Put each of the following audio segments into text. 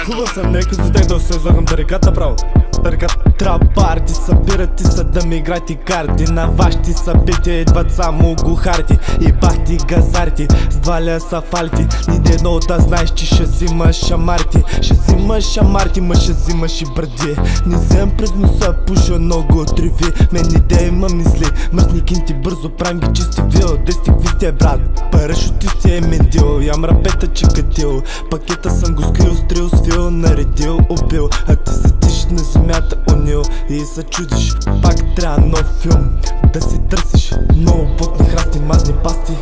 Хубав съм, нека за тях да се слагам тарикат направо. Тарикат трабарти, събират и са да ми играти карти. На вашти събития идват само гухарти и бахти газарти с дваля сафалти. Ниде едно да знаеш, че ще взимаш шамарти. Ще взимаш шамарти, ма ще взимаш и бради. Не взем през носа, пуша много триви. Мен ниде има мисли, мръсни кинти бързо правим ги чисти вил. Дести ви сте брат, парашутисти е мендил. Ям рапета чекатил, пакета съм го скрил, стрил, свил, наредил, убил. А ти седиш на земята унил и се чудиш. Пак трябва нов филм да си търсиш. Много потни храсти, мазни пасти.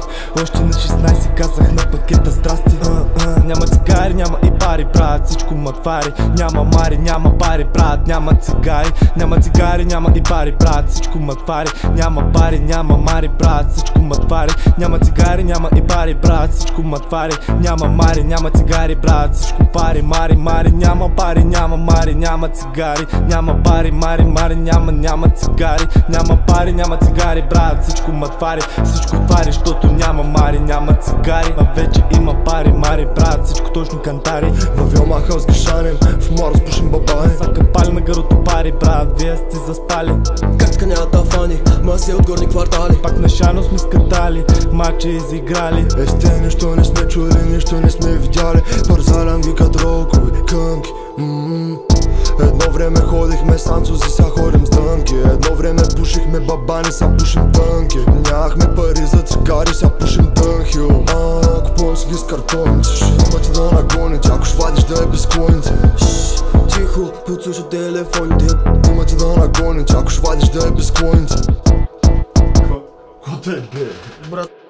Още на 16 казах на пакета здрасти. Няма цигари, няма и пари, брат, всичко матвари. Няма мари, няма пари, брат, няма цигари. Няма цигари, няма и пари, брат, всичко матвари. Няма пари, няма мари, брат, всичко матвари. Няма цигари, няма и пари, брат, всичко матвари. Няма мари, няма цигари, брат, всичко пари, мари, мари. Няма пари, няма мари, няма цигари. Няма пари, мари, мари, няма цигари. Няма пари, няма цигари, брат, всичко матвари. Всичко твари, защото няма мари, няма цигари. А вече има пари, мари, брат, всичко точно кантари. Във Вилма хаус грешанем, в Морос пушим бабани. Сака пали на гарото пари, брат, вие сте заспали. Какка няма да фани, маси от горни квартали. Пак на шано сме скатали, мача изиграли. Сте нищо не сме чули, нищо не сме видяли. Парзалям ги като рокови кънки. Едно време ходихме с анцузи, са ходим с дънки. Едно време пушихме бабани, са пушим тънки. Нямахме пари за цигари, са пушим тънхил. Купувам си ги с картоните. Има ти да нагоните, ако швадиш да е без клоните. Тихо, подслуша телефоните. Има ти да нагоните, ако швадиш да е без клоните. Хоте бе, брат.